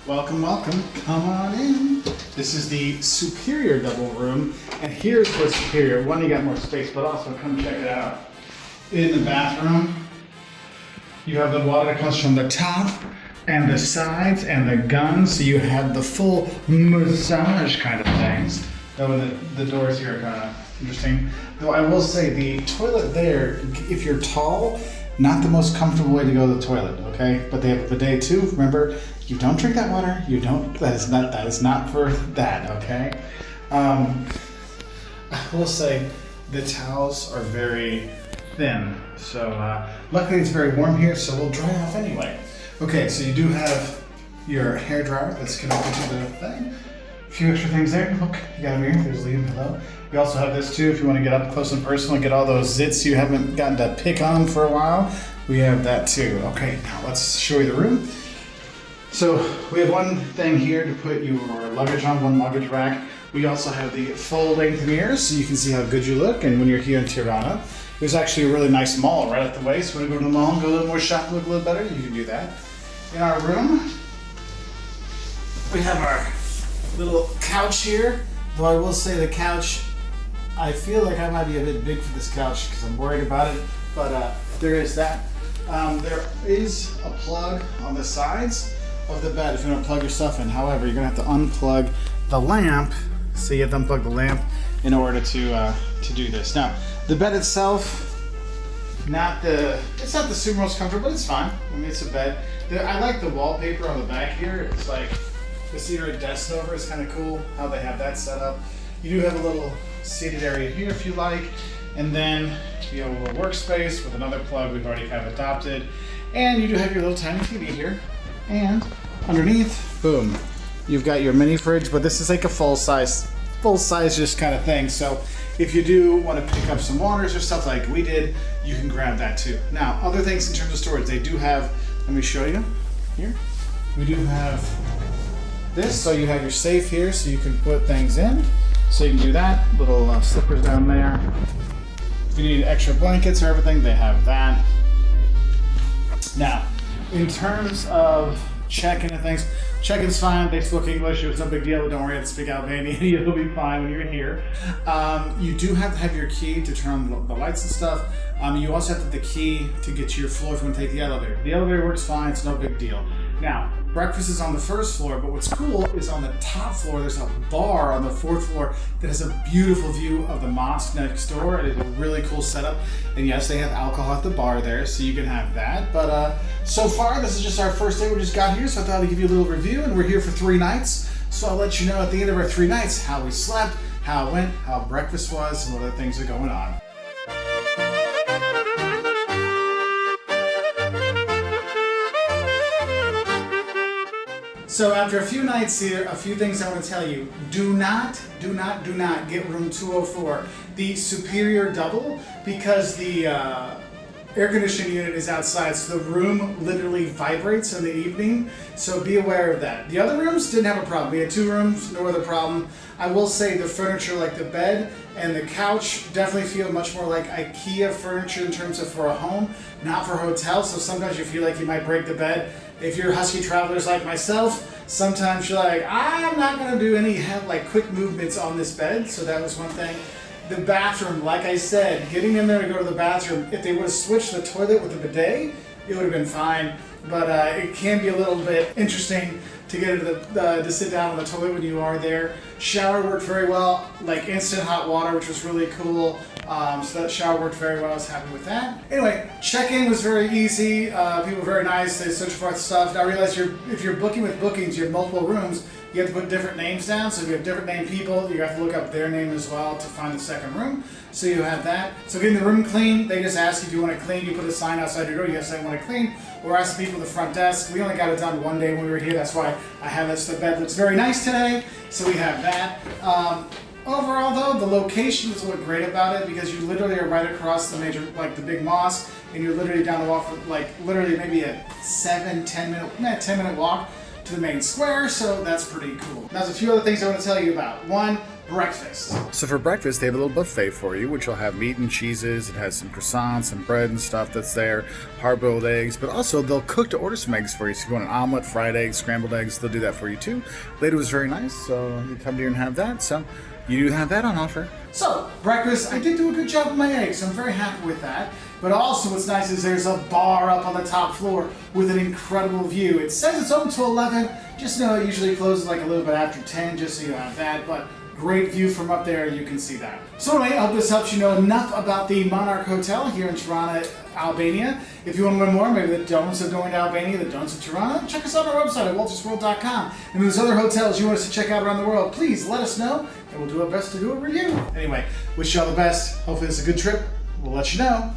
Welcome, welcome. Come on in. This is the superior double room, and here's what's superior. One, you got more space, but also come check it out. In the bathroom, you have the water that comes from the top and the sides and the guns, so you have the full massage kind of things. Though the doors here are kind of interesting. Though I will say the toilet there, if you're tall, not the most comfortable way to go to the toilet, okay? But they have a bidet too. Remember, you don't drink that water. You don't. That is not for that, okay? I will say the towels are very thin, so luckily it's very warm here, so we'll dry off anyway. Okay, so you do have your hair dryer that's connected to the thing. A few extra things there. Look, you got a mirror. There's Liam. Hello. You also have this too if you want to get up close and personal and get all those zits you haven't gotten to pick on for a while. We have that too. Okay, now let's show you the room. So we have one thing here to put your luggage on, one luggage rack. We also have the full-length mirrors so you can see how good you look. And when you're here in Tirana, there's actually a really nice mall right at the way. So when you go to the mall and go a little more shopping, look a little better, you can do that. In our room, we have our little couch here. Though I will say the couch, I feel like I might be a bit big for this couch because I'm worried about it, but there is that. There is a plug on the sides of the bed if you want to plug your stuff in. However, you're going to have to unplug the lamp, so you have to unplug the lamp in order to do this. Now, the bed itself, it's not the super most comfortable, but it's fine. I mean, it's a bed. I like the wallpaper on the back here. It's like the cedar desk over is kind of cool how they have that set up. You do have a little seated area here if you like, and then you have a little workspace with another plug we've already kind of adopted, and you do have your little tiny TV here, and underneath, boom, you've got your mini fridge, but this is like a full size just kind of thing. So if you do want to pick up some waters or stuff like we did, you can grab that too. Now, other things in terms of storage, they do have, let me show you here. We do have this, so you have your safe here, so you can put things in. So you can do that. Little slippers down there. If you need extra blankets or everything, they have that. Now, in terms of check-in and things, check-in's fine. They spoke English. It was no big deal. Don't worry, I have to speak Albania. You'll be fine when you're here. You do have to have your key to turn on the lights and stuff. You also have the key to get to your floor if you want to take the elevator. The elevator works fine. It's no big deal. Now, breakfast is on the first floor, but what's cool is on the top floor, there's a bar on the fourth floor that has a beautiful view of the mosque next door. It is a really cool setup. And yes, they have alcohol at the bar there, so you can have that. But so far, this is just our first day. We just got here, so I thought I'd give you a little review. And we're here for 3 nights. So I'll let you know at the end of our 3 nights how we slept, how it went, how breakfast was, and what other things are going on. So after a few nights here, a few things I want to tell you. Do not get room 204, the superior double, because the air conditioning unit is outside, so the room literally vibrates in the evening, so be aware of that. The other rooms didn't have a problem. We had 2 rooms, no other problem. I will say the furniture, like the bed and the couch, definitely feel much more like IKEA furniture in terms of for a home, not for a hotel, so sometimes you feel like you might break the bed. If you're husky travelers like myself, sometimes you're like, I'm not going to do any quick movements on this bed, so that was one thing. The bathroom, like I said, getting in there to go to the bathroom, if they would have switched the toilet with the bidet, it would have been fine. But it can be a little bit interesting to get into to sit down on the toilet when you are there. Shower worked very well, like instant hot water, which was really cool. So that shower worked very well. I was happy with that. Anyway, check-in was very easy. People were very nice. They searched for stuff. Now I realize if you're booking with bookings, you have multiple rooms. You have to put different names down. So if you have different named people, you have to look up their name as well to find the second room. So you have that. So getting the room clean, they just ask if you want to clean. You put a sign outside your door. You have to say I want to clean. Or ask the people at the front desk. We only got it done one day when we were here. That's why I have this. The bed looks very nice today. So we have that. Overall though, the location is what great about it because you literally are right across the major, like the big mosque, and you're literally down the walk for literally maybe a 10 minute walk to the main square, so that's pretty cool. Now there's a few other things I want to tell you about. One, breakfast. So for breakfast, they have a little buffet for you, which will have meat and cheeses. It has some croissants and bread and stuff that's there, hard-boiled eggs, but also they'll cook to order some eggs for you. So if you want an omelet, fried eggs, scrambled eggs, they'll do that for you too. Lady was very nice, so you come here and have that. So you do have that on offer. So, breakfast, I did do a good job with my eggs, so I'm very happy with that. But also what's nice is there's a bar up on the top floor with an incredible view. It says it's open till 11, just know it usually closes like a little bit after 10, just so you have that. But great view from up there, you can see that. So anyway, I hope this helps you know enough about the Monarch Hotel here in Tirana, Albania. If you want to learn more, maybe the don'ts of going to Albania, the don'ts of Tirana, check us out on our website at waltersworld.com. And if there's other hotels you want us to check out around the world, please let us know, and we'll do our best to do a review. Anyway, wish you all the best. Hopefully it's a good trip. We'll let you know.